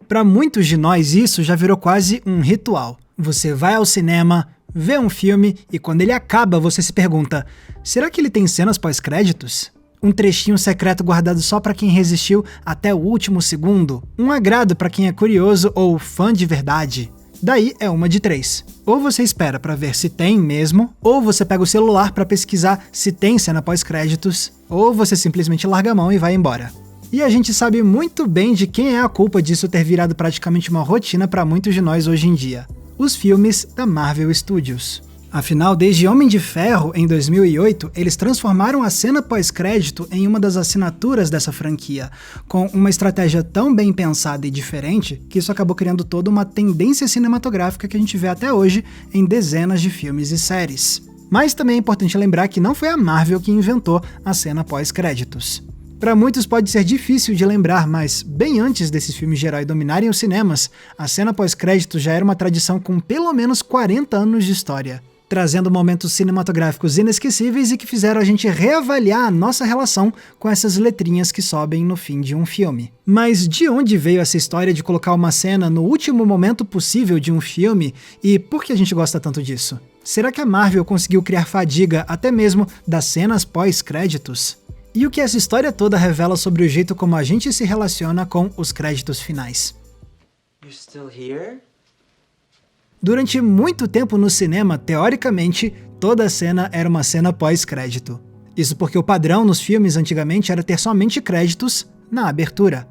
Para muitos de nós, isso já virou quase um ritual. Você vai ao cinema, vê um filme e quando ele acaba, você se pergunta: será que ele tem cenas pós-créditos? Um trechinho secreto guardado só para quem resistiu até o último segundo? Um agrado para quem é curioso ou fã de verdade? Daí é uma de três. Ou você espera para ver se tem mesmo, ou você pega o celular para pesquisar se tem cena pós-créditos, ou você simplesmente larga a mão e vai embora. E a gente sabe muito bem de quem é a culpa disso ter virado praticamente uma rotina para muitos de nós hoje em dia: os filmes da Marvel Studios. Afinal, desde Homem de Ferro, em 2008, eles transformaram a cena pós-crédito em uma das assinaturas dessa franquia, com uma estratégia tão bem pensada e diferente que isso acabou criando toda uma tendência cinematográfica que a gente vê até hoje em dezenas de filmes e séries. Mas também é importante lembrar que não foi a Marvel que inventou a cena pós-créditos. Para muitos pode ser difícil de lembrar, mas bem antes desses filmes de herói dominarem os cinemas, a cena pós-crédito já era uma tradição com pelo menos 40 anos de história, trazendo momentos cinematográficos inesquecíveis e que fizeram a gente reavaliar a nossa relação com essas letrinhas que sobem no fim de um filme. Mas de onde veio essa história de colocar uma cena no último momento possível de um filme e por que a gente gosta tanto disso? Será que a Marvel conseguiu criar fadiga até mesmo das cenas pós-créditos? E o que essa história toda revela sobre o jeito como a gente se relaciona com os créditos finais? You're still here? Durante muito tempo no cinema, teoricamente, toda cena era uma cena pós-crédito. Isso porque o padrão nos filmes antigamente era ter somente créditos na abertura.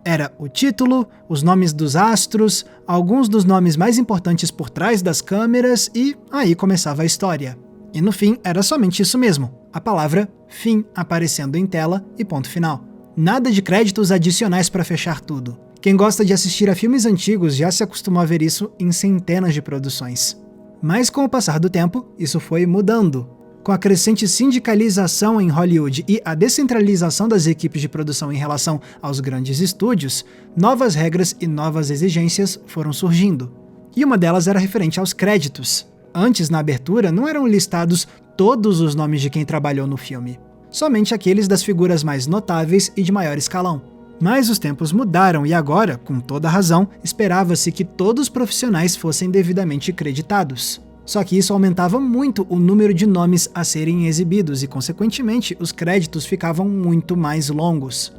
Era o título, os nomes dos astros, alguns dos nomes mais importantes por trás das câmeras e aí começava a história. E no fim era somente isso mesmo, a palavra fim aparecendo em tela e ponto final. Nada de créditos adicionais para fechar tudo. Quem gosta de assistir a filmes antigos já se acostumou a ver isso em centenas de produções. Mas com o passar do tempo, isso foi mudando. Com a crescente sindicalização em Hollywood e a descentralização das equipes de produção em relação aos grandes estúdios, novas regras e novas exigências foram surgindo. E uma delas era referente aos créditos. Antes, na abertura, não eram listados todos os nomes de quem trabalhou no filme, somente aqueles das figuras mais notáveis e de maior escalão. Mas os tempos mudaram e agora, com toda razão, esperava-se que todos os profissionais fossem devidamente creditados. Só que isso aumentava muito o número de nomes a serem exibidos e, consequentemente, os créditos ficavam muito mais longos.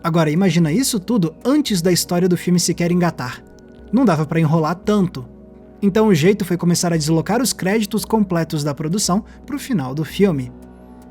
Agora, imagina isso tudo antes da história do filme sequer engatar. Não dava para enrolar tanto. Então o jeito foi começar a deslocar os créditos completos da produção para o final do filme.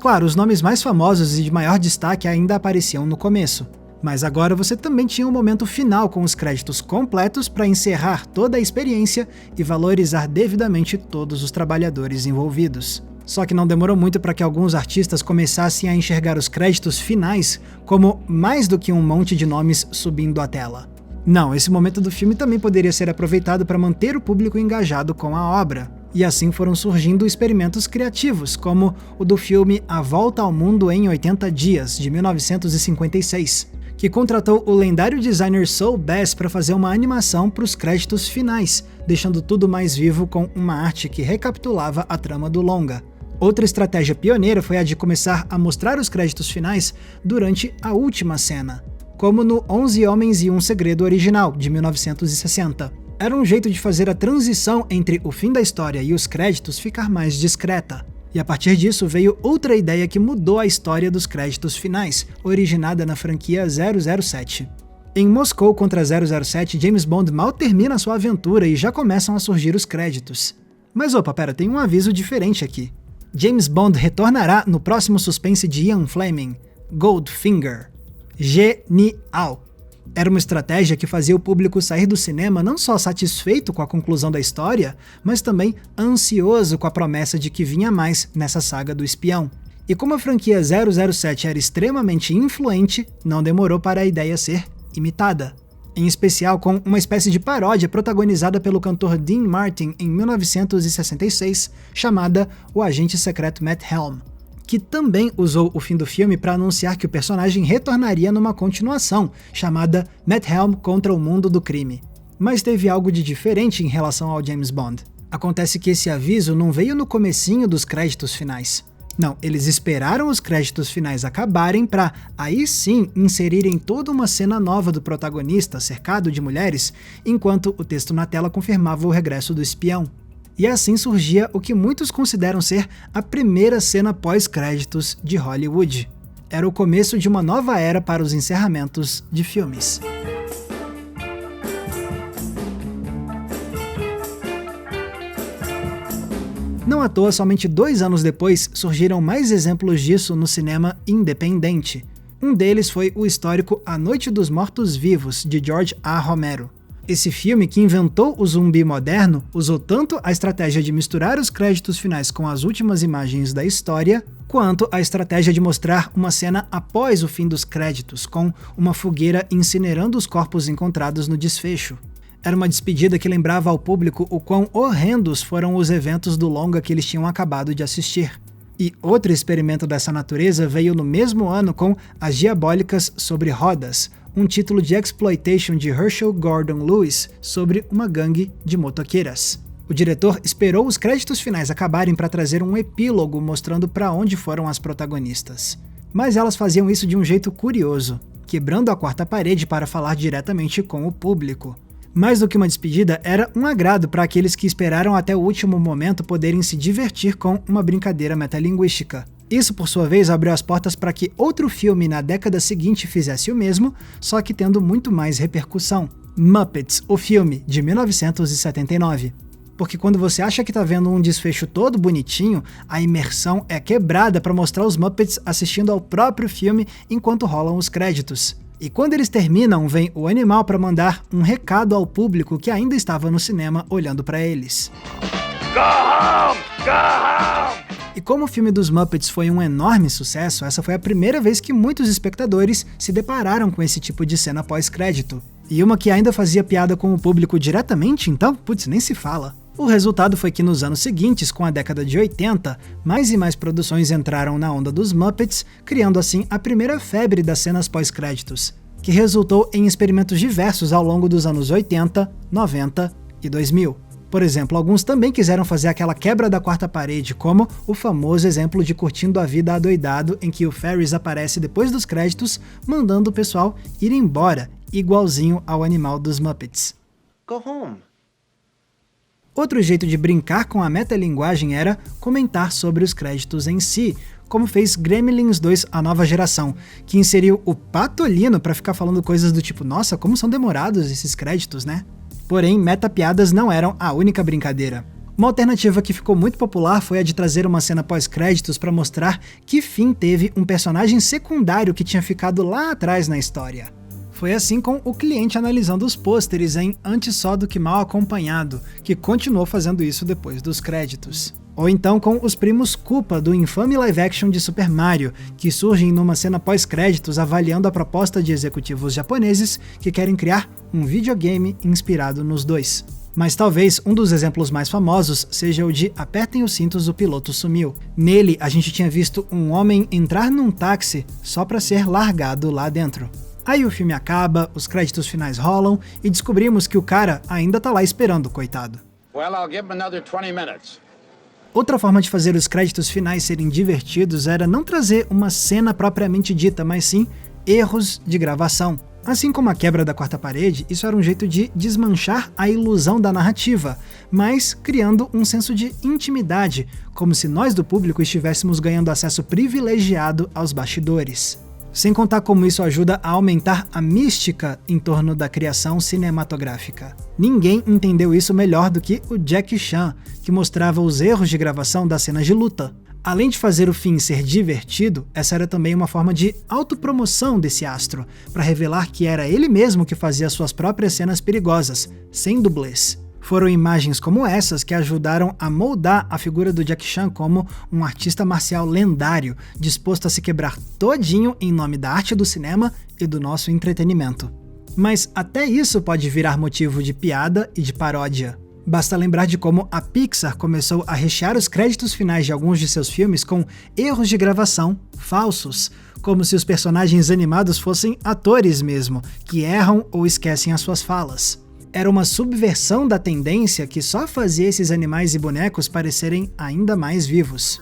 Claro, os nomes mais famosos e de maior destaque ainda apareciam no começo. Mas agora você também tinha um momento final com os créditos completos para encerrar toda a experiência e valorizar devidamente todos os trabalhadores envolvidos. Só que não demorou muito para que alguns artistas começassem a enxergar os créditos finais como mais do que um monte de nomes subindo à tela. Não, esse momento do filme também poderia ser aproveitado para manter o público engajado com a obra. E assim foram surgindo experimentos criativos, como o do filme A Volta ao Mundo em 80 Dias, de 1956. Que contratou o lendário designer Saul Bass para fazer uma animação para os créditos finais, deixando tudo mais vivo com uma arte que recapitulava a trama do longa. Outra estratégia pioneira foi a de começar a mostrar os créditos finais durante a última cena, como no 11 Homens e um Segredo original, de 1960. Era um jeito de fazer a transição entre o fim da história e os créditos ficar mais discreta. E a partir disso veio outra ideia que mudou a história dos créditos finais, originada na franquia 007. Em Moscou contra 007, James Bond mal termina sua aventura e já começam a surgir os créditos. Mas opa, pera, tem um aviso diferente aqui. James Bond retornará no próximo suspense de Ian Fleming, Goldfinger. Genial! Era uma estratégia que fazia o público sair do cinema não só satisfeito com a conclusão da história, mas também ansioso com a promessa de que vinha mais nessa saga do espião. E como a franquia 007 era extremamente influente, não demorou para a ideia ser imitada. Em especial com uma espécie de paródia protagonizada pelo cantor Dean Martin em 1966, chamada O Agente Secreto Matt Helm, que também usou o fim do filme para anunciar que o personagem retornaria numa continuação, chamada Matt Helm contra o Mundo do Crime. Mas teve algo de diferente em relação ao James Bond. Acontece que esse aviso não veio no comecinho dos créditos finais. Não, eles esperaram os créditos finais acabarem para, aí sim, inserirem toda uma cena nova do protagonista cercado de mulheres, enquanto o texto na tela confirmava o regresso do espião. E assim surgia o que muitos consideram ser a primeira cena pós-créditos de Hollywood. Era o começo de uma nova era para os encerramentos de filmes. Não à toa, somente 2 anos depois, surgiram mais exemplos disso no cinema independente. Um deles foi o histórico A Noite dos Mortos-Vivos, de George A. Romero. Esse filme, que inventou o zumbi moderno, usou tanto a estratégia de misturar os créditos finais com as últimas imagens da história, quanto a estratégia de mostrar uma cena após o fim dos créditos, com uma fogueira incinerando os corpos encontrados no desfecho. Era uma despedida que lembrava ao público o quão horrendos foram os eventos do longa que eles tinham acabado de assistir. E outro experimento dessa natureza veio no mesmo ano com As Diabólicas sobre Rodas, um título de exploitation de Herschel Gordon Lewis sobre uma gangue de motoqueiras. O diretor esperou os créditos finais acabarem para trazer um epílogo mostrando para onde foram as protagonistas. Mas elas faziam isso de um jeito curioso, quebrando a quarta parede para falar diretamente com o público. Mais do que uma despedida, era um agrado para aqueles que esperaram até o último momento poderem se divertir com uma brincadeira metalinguística. Isso, por sua vez, abriu as portas para que outro filme na década seguinte fizesse o mesmo, só que tendo muito mais repercussão. Muppets, o filme, de 1979. Porque quando você acha que tá vendo um desfecho todo bonitinho, a imersão é quebrada para mostrar os Muppets assistindo ao próprio filme enquanto rolam os créditos. E quando eles terminam, vem o animal para mandar um recado ao público que ainda estava no cinema olhando para eles. Go home! Go home! E como o filme dos Muppets foi um enorme sucesso, essa foi a primeira vez que muitos espectadores se depararam com esse tipo de cena pós-crédito. E uma que ainda fazia piada com o público diretamente, então, putz, nem se fala. O resultado foi que nos anos seguintes, com a década de 80, mais e mais produções entraram na onda dos Muppets, criando assim a primeira febre das cenas pós-créditos, que resultou em experimentos diversos ao longo dos anos 80, 90 e 2000. Por exemplo, alguns também quiseram fazer aquela quebra da quarta parede, como o famoso exemplo de Curtindo a Vida Adoidado, em que o Ferris aparece depois dos créditos, mandando o pessoal ir embora, igualzinho ao animal dos Muppets. Go home. Outro jeito de brincar com a metalinguagem era comentar sobre os créditos em si, como fez Gremlins 2 A Nova Geração, que inseriu o Patolino para ficar falando coisas do tipo "Nossa, como são demorados esses créditos, né?". Porém, metapiadas não eram a única brincadeira. Uma alternativa que ficou muito popular foi a de trazer uma cena pós-créditos para mostrar que fim teve um personagem secundário que tinha ficado lá atrás na história. Foi assim com o cliente analisando os pôsteres em Antes Só do que Mal Acompanhado, que continuou fazendo isso depois dos créditos. Ou então com os primos Koopa do infame live action de Super Mario, que surgem numa cena pós-créditos avaliando a proposta de executivos japoneses que querem criar um videogame inspirado nos dois. Mas talvez um dos exemplos mais famosos seja o de Apertem os cintos, o piloto sumiu. Nele, a gente tinha visto um homem entrar num táxi só para ser largado lá dentro. Aí o filme acaba, os créditos finais rolam e descobrimos que o cara ainda tá lá esperando, coitado. Well, I'll give him another 20 minutes. Outra forma de fazer os créditos finais serem divertidos era não trazer uma cena propriamente dita, mas sim erros de gravação. Assim como a quebra da quarta parede, isso era um jeito de desmanchar a ilusão da narrativa, mas criando um senso de intimidade, como se nós do público estivéssemos ganhando acesso privilegiado aos bastidores. Sem contar como isso ajuda a aumentar a mística em torno da criação cinematográfica. Ninguém entendeu isso melhor do que o Jackie Chan, que mostrava os erros de gravação das cenas de luta. Além de fazer o fim ser divertido, essa era também uma forma de autopromoção desse astro, para revelar que era ele mesmo que fazia suas próprias cenas perigosas, sem dublês. Foram imagens como essas que ajudaram a moldar a figura do Jackie Chan como um artista marcial lendário, disposto a se quebrar todinho em nome da arte do cinema e do nosso entretenimento. Mas até isso pode virar motivo de piada e de paródia. Basta lembrar de como a Pixar começou a rechear os créditos finais de alguns de seus filmes com erros de gravação falsos, como se os personagens animados fossem atores mesmo, que erram ou esquecem as suas falas. Era uma subversão da tendência que só fazia esses animais e bonecos parecerem ainda mais vivos.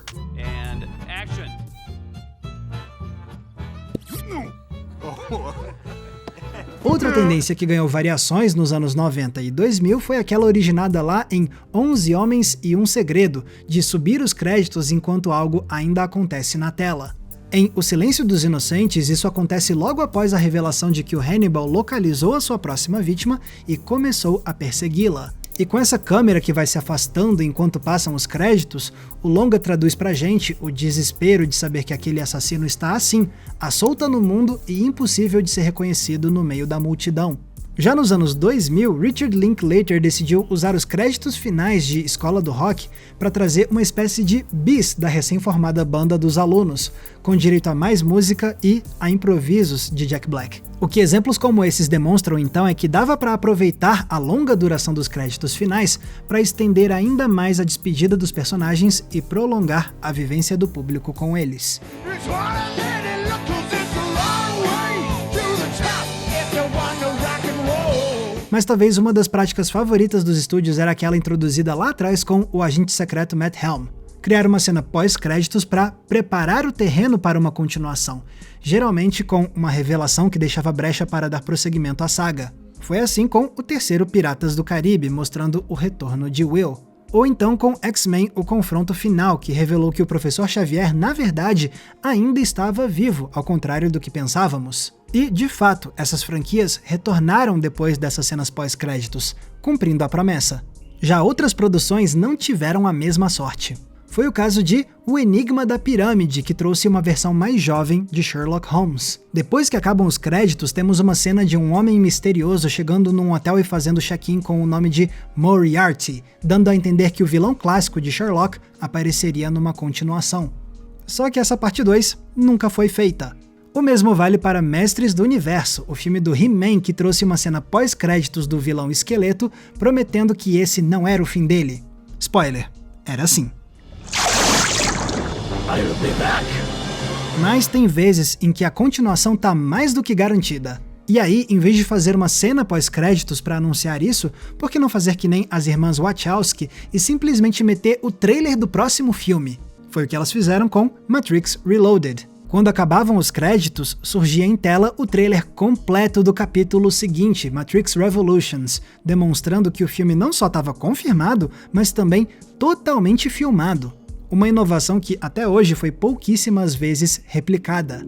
Outra tendência que ganhou variações nos anos 90 e 2000 foi aquela originada lá em 11 Homens e um Segredo, de subir os créditos enquanto algo ainda acontece na tela. Em O Silêncio dos Inocentes, isso acontece logo após a revelação de que o Hannibal localizou a sua próxima vítima e começou a persegui-la. E com essa câmera que vai se afastando enquanto passam os créditos, o longa traduz pra gente o desespero de saber que aquele assassino está assim, à solta no mundo e impossível de ser reconhecido no meio da multidão. Já nos anos 2000, Richard Linklater decidiu usar os créditos finais de Escola do Rock para trazer uma espécie de bis da recém-formada banda dos alunos, com direito a mais música e a improvisos de Jack Black. O que exemplos como esses demonstram então é que dava para aproveitar a longa duração dos créditos finais para estender ainda mais a despedida dos personagens e prolongar a vivência do público com eles. Mas talvez uma das práticas favoritas dos estúdios era aquela introduzida lá atrás com o agente secreto Matt Helm. Criar uma cena pós-créditos para preparar o terreno para uma continuação, geralmente com uma revelação que deixava brecha para dar prosseguimento à saga. Foi assim com o terceiro Piratas do Caribe, mostrando o retorno de Will. Ou então com X-Men, o confronto final, que revelou que o Professor Xavier, na verdade, ainda estava vivo, ao contrário do que pensávamos. E, de fato, essas franquias retornaram depois dessas cenas pós-créditos, cumprindo a promessa. Já outras produções não tiveram a mesma sorte. Foi o caso de O Enigma da Pirâmide, que trouxe uma versão mais jovem de Sherlock Holmes. Depois que acabam os créditos, temos uma cena de um homem misterioso chegando num hotel e fazendo check-in com o nome de Moriarty, dando a entender que o vilão clássico de Sherlock apareceria numa continuação. Só que essa parte 2 nunca foi feita. O mesmo vale para Mestres do Universo, o filme do He-Man que trouxe uma cena pós-créditos do vilão Esqueleto, prometendo que esse não era o fim dele. Spoiler, era assim. Mas tem vezes em que a continuação tá mais do que garantida. E aí, em vez de fazer uma cena pós-créditos para anunciar isso, por que não fazer que nem as irmãs Wachowski e simplesmente meter o trailer do próximo filme? Foi o que elas fizeram com Matrix Reloaded. Quando acabavam os créditos, surgia em tela o trailer completo do capítulo seguinte, Matrix Revolutions, demonstrando que o filme não só estava confirmado, mas também totalmente filmado. Uma inovação que até hoje foi pouquíssimas vezes replicada.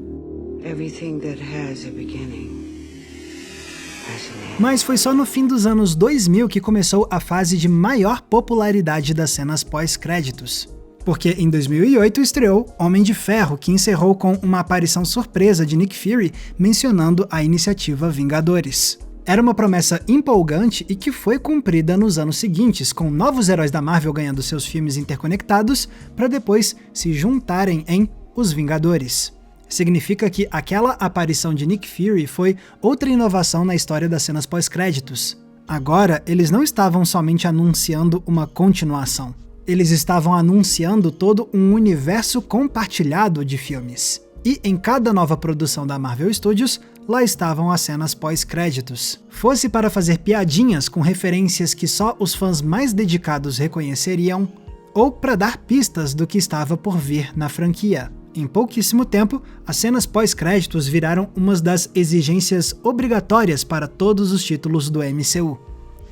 Mas foi só no fim dos anos 2000 que começou a fase de maior popularidade das cenas pós-créditos. Porque em 2008 estreou Homem de Ferro, que encerrou com uma aparição surpresa de Nick Fury mencionando a iniciativa Vingadores. Era uma promessa empolgante e que foi cumprida nos anos seguintes, com novos heróis da Marvel ganhando seus filmes interconectados para depois se juntarem em Os Vingadores. Significa que aquela aparição de Nick Fury foi outra inovação na história das cenas pós-créditos. Agora, eles não estavam somente anunciando uma continuação. Eles estavam anunciando todo um universo compartilhado de filmes. E em cada nova produção da Marvel Studios, lá estavam as cenas pós-créditos. Fosse para fazer piadinhas com referências que só os fãs mais dedicados reconheceriam, ou para dar pistas do que estava por vir na franquia. Em pouquíssimo tempo, as cenas pós-créditos viraram uma das exigências obrigatórias para todos os títulos do MCU.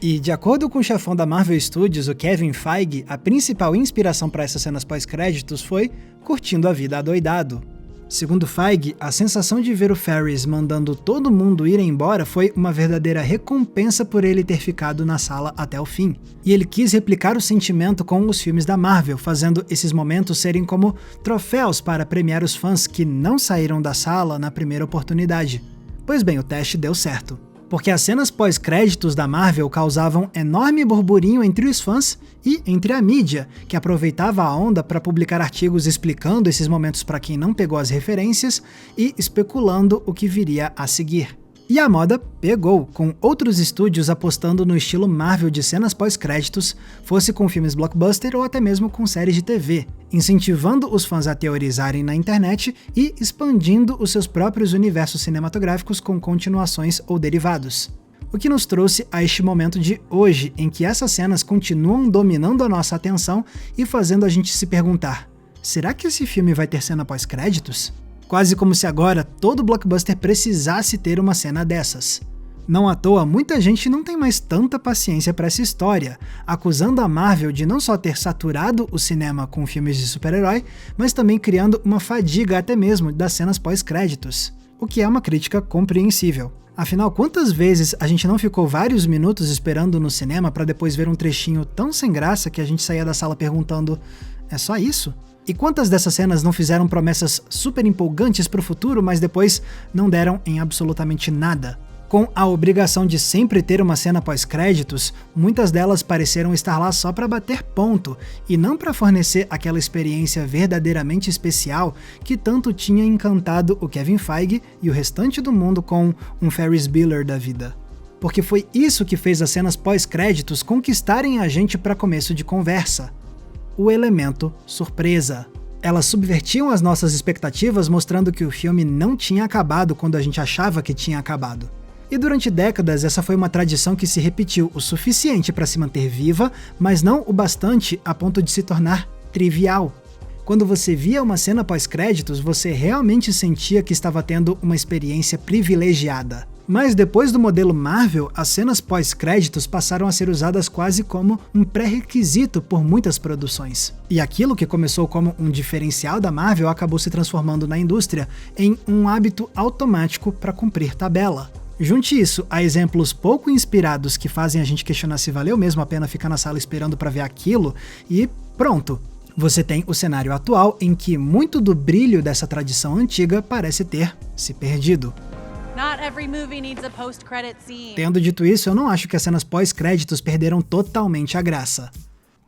E, de acordo com o chefão da Marvel Studios, o Kevin Feige, a principal inspiração para essas cenas pós-créditos foi curtindo a vida adoidado. Segundo Feige, a sensação de ver o Ferris mandando todo mundo ir embora foi uma verdadeira recompensa por ele ter ficado na sala até o fim. E ele quis replicar o sentimento com os filmes da Marvel, fazendo esses momentos serem como troféus para premiar os fãs que não saíram da sala na primeira oportunidade. Pois bem, o teste deu certo. Porque as cenas pós-créditos da Marvel causavam enorme burburinho entre os fãs e entre a mídia, que aproveitava a onda para publicar artigos explicando esses momentos para quem não pegou as referências e especulando o que viria a seguir. E a moda pegou, com outros estúdios apostando no estilo Marvel de cenas pós-créditos, fosse com filmes blockbuster ou até mesmo com séries de TV, incentivando os fãs a teorizarem na internet e expandindo os seus próprios universos cinematográficos com continuações ou derivados. O que nos trouxe a este momento de hoje, em que essas cenas continuam dominando a nossa atenção e fazendo a gente se perguntar: será que esse filme vai ter cena pós-créditos? Quase como se agora todo blockbuster precisasse ter uma cena dessas. Não à toa, muita gente não tem mais tanta paciência para essa história, acusando a Marvel de não só ter saturado o cinema com filmes de super-herói, mas também criando uma fadiga até mesmo das cenas pós-créditos, o que é uma crítica compreensível. Afinal, quantas vezes a gente não ficou vários minutos esperando no cinema para depois ver um trechinho tão sem graça que a gente saía da sala perguntando: é só isso? E quantas dessas cenas não fizeram promessas super empolgantes para o futuro, mas depois não deram em absolutamente nada? Com a obrigação de sempre ter uma cena pós-créditos, muitas delas pareceram estar lá só para bater ponto, e não para fornecer aquela experiência verdadeiramente especial que tanto tinha encantado o Kevin Feige e o restante do mundo com um Ferris Bueller da vida. Porque foi isso que fez as cenas pós-créditos conquistarem a gente para começo de conversa: o elemento surpresa. Elas subvertiam as nossas expectativas, mostrando que o filme não tinha acabado quando a gente achava que tinha acabado. E durante décadas essa foi uma tradição que se repetiu o suficiente para se manter viva, mas não o bastante a ponto de se tornar trivial. Quando você via uma cena pós-créditos, você realmente sentia que estava tendo uma experiência privilegiada. Mas depois do modelo Marvel, as cenas pós-créditos passaram a ser usadas quase como um pré-requisito por muitas produções. E aquilo que começou como um diferencial da Marvel acabou se transformando na indústria em um hábito automático para cumprir tabela. Junte isso a exemplos pouco inspirados que fazem a gente questionar se valeu mesmo a pena ficar na sala esperando para ver aquilo, e pronto! Você tem o cenário atual em que muito do brilho dessa tradição antiga parece ter se perdido. Tendo dito isso, eu não acho que as cenas pós-créditos perderam totalmente a graça.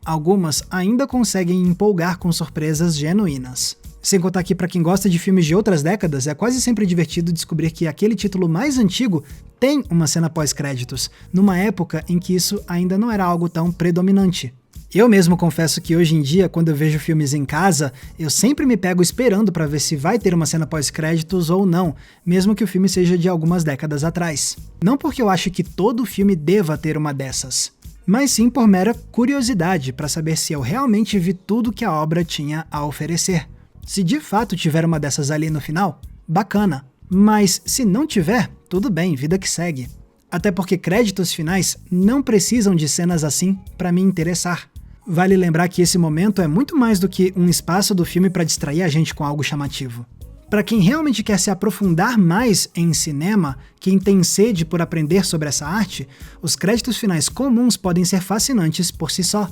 Algumas ainda conseguem empolgar com surpresas genuínas. Sem contar que, para quem gosta de filmes de outras décadas, é quase sempre divertido descobrir que aquele título mais antigo tem uma cena pós-créditos, numa época em que isso ainda não era algo tão predominante. Eu mesmo confesso que hoje em dia, quando eu vejo filmes em casa, eu sempre me pego esperando para ver se vai ter uma cena pós-créditos ou não, mesmo que o filme seja de algumas décadas atrás. Não porque eu acho que todo filme deva ter uma dessas, mas sim por mera curiosidade, para saber se eu realmente vi tudo que a obra tinha a oferecer. Se de fato tiver uma dessas ali no final, bacana. Mas se não tiver, tudo bem, vida que segue. Até porque créditos finais não precisam de cenas assim para me interessar. Vale lembrar que esse momento é muito mais do que um espaço do filme para distrair a gente com algo chamativo. Para quem realmente quer se aprofundar mais em cinema, quem tem sede por aprender sobre essa arte, os créditos finais comuns podem ser fascinantes por si só.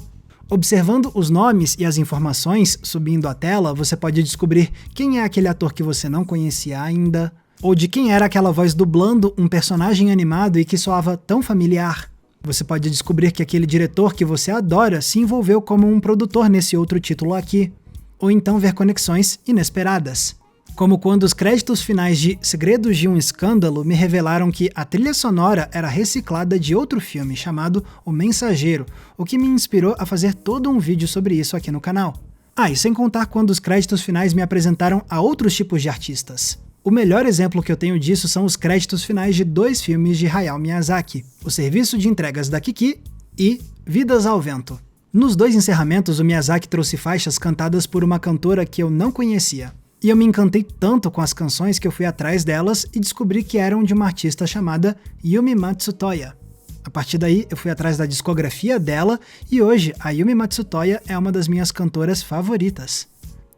Observando os nomes e as informações subindo à tela, você pode descobrir quem é aquele ator que você não conhecia ainda, ou de quem era aquela voz dublando um personagem animado e que soava tão familiar. Você pode descobrir que aquele diretor que você adora se envolveu como um produtor nesse outro título aqui, ou então ver conexões inesperadas. Como quando os créditos finais de Segredos de um Escândalo me revelaram que a trilha sonora era reciclada de outro filme chamado O Mensageiro, o que me inspirou a fazer todo um vídeo sobre isso aqui no canal. E sem contar quando os créditos finais me apresentaram a outros tipos de artistas. O melhor exemplo que eu tenho disso são os créditos finais de 2 filmes de Hayao Miyazaki, O Serviço de Entregas da Kiki e Vidas ao Vento. Nos 2 encerramentos, o Miyazaki trouxe faixas cantadas por uma cantora que eu não conhecia. E eu me encantei tanto com as canções que eu fui atrás delas e descobri que eram de uma artista chamada Yumi Matsutoya. A partir daí, eu fui atrás da discografia dela e hoje a Yumi Matsutoya é uma das minhas cantoras favoritas.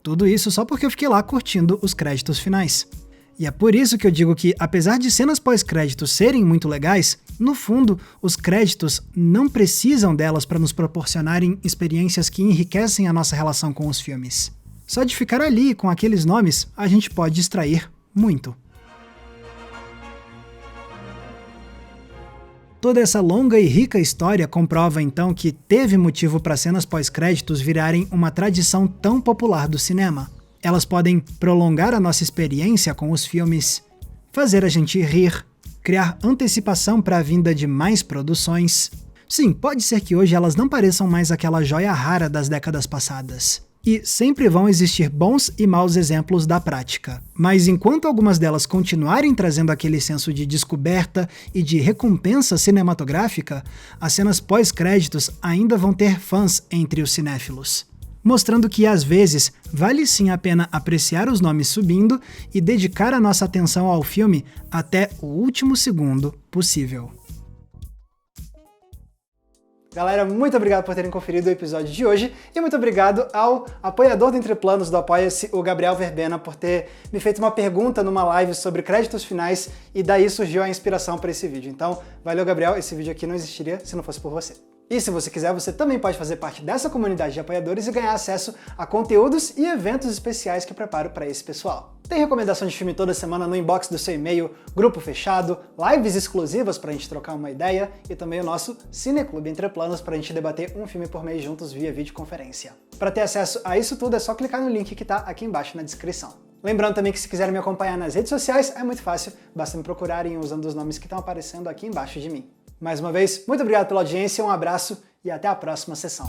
Tudo isso só porque eu fiquei lá curtindo os créditos finais. E é por isso que eu digo que, apesar de cenas pós-créditos serem muito legais, no fundo, os créditos não precisam delas para nos proporcionarem experiências que enriquecem a nossa relação com os filmes. Só de ficar ali com aqueles nomes, a gente pode extrair muito. Toda essa longa e rica história comprova então que teve motivo para cenas pós-créditos virarem uma tradição tão popular do cinema. Elas podem prolongar a nossa experiência com os filmes, fazer a gente rir, criar antecipação para a vinda de mais produções. Sim, pode ser que hoje elas não pareçam mais aquela joia rara das décadas passadas. E sempre vão existir bons e maus exemplos da prática. Mas enquanto algumas delas continuarem trazendo aquele senso de descoberta e de recompensa cinematográfica, as cenas pós-créditos ainda vão ter fãs entre os cinéfilos. mostrando que às vezes vale sim a pena apreciar os nomes subindo e dedicar a nossa atenção ao filme até o último segundo possível. Galera, muito obrigado por terem conferido o episódio de hoje e muito obrigado ao apoiador do Entre Planos do Apoia-se, o Gabriel Verbena, por ter me feito uma pergunta numa live sobre créditos finais e daí surgiu a inspiração para esse vídeo. Então, valeu, Gabriel, esse vídeo aqui não existiria se não fosse por você. E se você quiser, você também pode fazer parte dessa comunidade de apoiadores e ganhar acesso a conteúdos e eventos especiais que eu preparo para esse pessoal. Tem recomendação de filme toda semana no inbox do seu e-mail, grupo fechado, lives exclusivas para a gente trocar uma ideia e também o nosso Cineclube Entre Planos para a gente debater um filme por mês juntos via videoconferência. Para ter acesso a isso tudo é só clicar no link que está aqui embaixo na descrição. Lembrando também que se quiserem me acompanhar nas redes sociais é muito fácil, basta me procurarem usando os nomes que estão aparecendo aqui embaixo de mim. Mais uma vez, muito obrigado pela audiência, um abraço e até a próxima sessão.